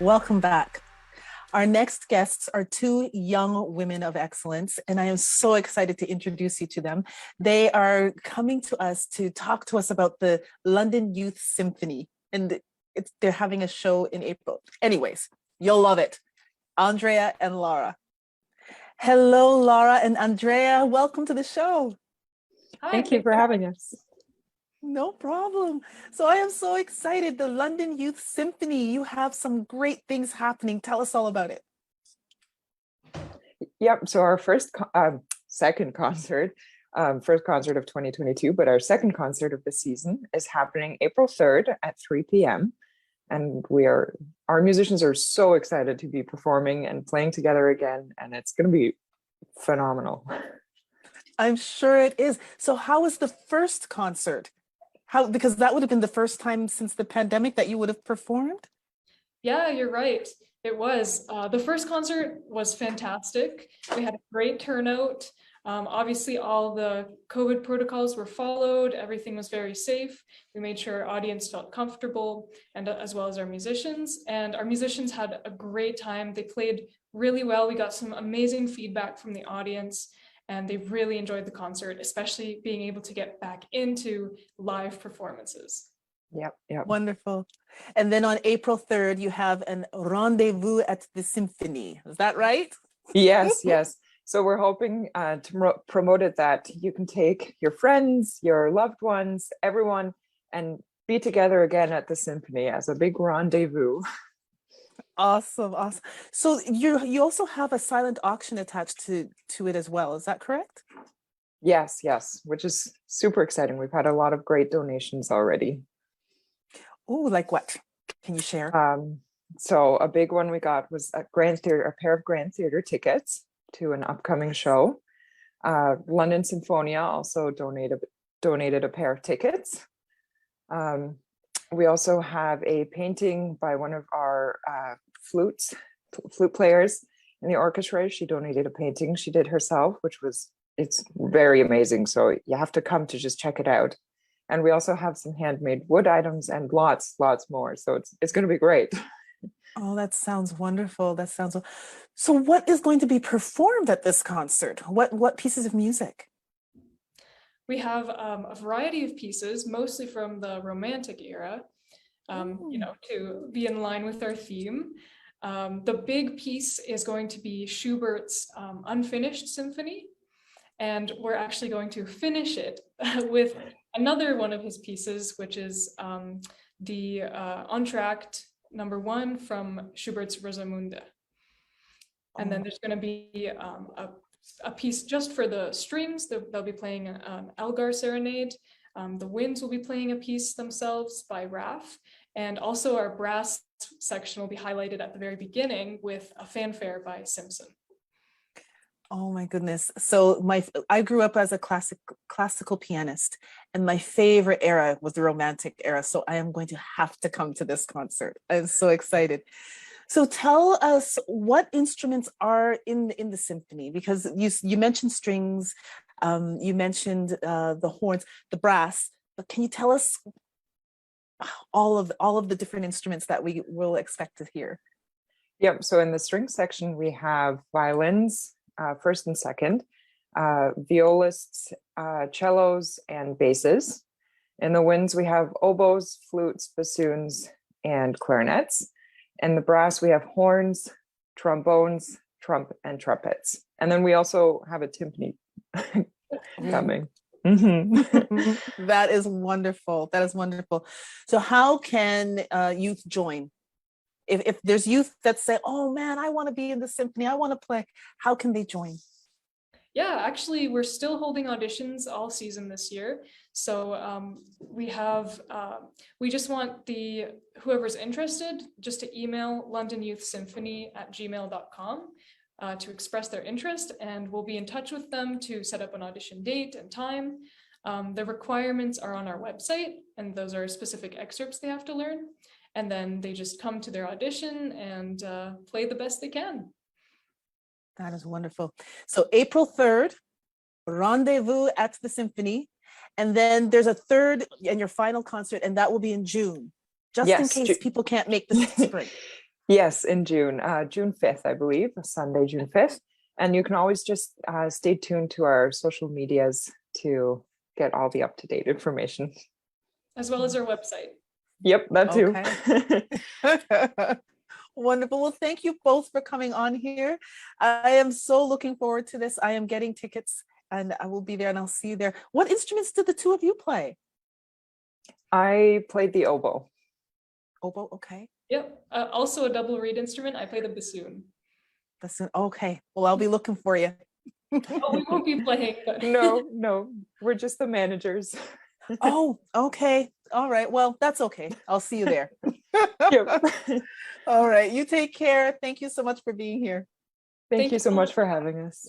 Welcome back. Our next guests are two young women of excellence, and I am so excited to introduce you to them. They are coming to us to talk to us about the London Youth Symphony, and they're having a show in April. Anyways, you'll love it. Andrea and Laura. Hello, Laura and Andrea. Welcome to the show. Hi, Thank you for having us. No problem. So I am so excited. The London Youth Symphony, you have some great things happening. Tell us all about it. Yep. So our second concert of 2022, but our second concert of the season is happening April 3rd at 3 p.m. And our musicians are so excited to be performing and playing together again. And it's going to be phenomenal. I'm sure it is. So how was the first concert? Because that would have been the first time since the pandemic that you would have performed? Yeah, you're right. It was. The first concert was fantastic. We had a great turnout. Obviously, all the COVID protocols were followed. Everything was very safe. We made sure our audience felt comfortable, and as well as our musicians. And our musicians had a great time. They played really well. We got some amazing feedback from the audience, and they really enjoyed the concert, especially being able to get back into live performances. Yep. Wonderful. And then on April 3rd, you have an rendezvous at the Symphony. Is that right? Yes. So we're hoping to promote it that you can take your friends, your loved ones, everyone, and be together again at the Symphony as a big rendezvous. Awesome. So you also have a silent auction attached to it as well. Is that correct? Yes, which is super exciting. We've had a lot of great donations already. Oh, like what? Can you share? So a big one we got was a pair of Grand Theater tickets to an upcoming show. London Symphonia also donated a pair of tickets. We also have a painting by one of our flute players in the orchestra. She donated a painting she did herself, it's very amazing. So you have to come to just check it out. And we also have some handmade wood items and lots more. So it's going to be great. Oh, that sounds wonderful. So what is going to be performed at this concert? What pieces of music? We have a variety of pieces, mostly from the Romantic era, to be in line with our theme. The big piece is going to be Schubert's Unfinished Symphony, and we're actually going to finish it with another one of his pieces, which is the Entr'acte number 1 from Schubert's Rosamunde. And then there's going to be a piece just for the strings. They'll be playing an Elgar Serenade. The Winds will be playing a piece themselves by Raff. And also our brass section will be highlighted at the very beginning with a fanfare by Simpson. Oh my goodness. So I grew up as a classical pianist, and my favorite era was the Romantic era. So I am going to have to come to this concert. I'm so excited. So tell us what instruments are in the symphony, because you mentioned strings, you mentioned the horns, the brass, but can you tell us all of the different instruments that we will expect to hear? Yep. So in the string section, we have violins, first and second, violists, cellos, and basses. In the winds, we have oboes, flutes, bassoons, and clarinets. And the brass, we have horns, trombones, and trumpets. And then we also have a timpani coming. Mm-hmm. That is wonderful. So how can youth join? If there's youth that say, oh man, I want to be in the symphony, I want to play, how can they join? Yeah, actually, we're still holding auditions all season this year. So we just want whoever's interested just to email londonyouthsymphony@gmail.com to express their interest, and we'll be in touch with them to set up an audition date and time. The requirements are on our website, and those are specific excerpts they have to learn. And then they just come to their audition and play the best they can. That is wonderful. So April 3rd, rendezvous at the Symphony. And then there's a third and your final concert, and that will be in June, just in case people can't make the spring. Yes, in June, June 5th, I believe, Sunday, June 5th. And you can always just stay tuned to our social medias to get all the up-to-date information. As well as our website. Yep, that too. Okay. Wonderful. Well, thank you both for coming on here. I am so looking forward to this. I am getting tickets and I will be there and I'll see you there. What instruments did the two of you play? I played the oboe. Oboe, okay. Yep. Also a double reed instrument. I play the bassoon. Bassoon, okay. Well, I'll be looking for you. Oh, we won't be playing, but No, we're just the managers. Oh, okay. All right. Well, that's okay. I'll see you there. Yep. All right. You take care. Thank you so much for being here. Thank Thank you you so so much much. for having us.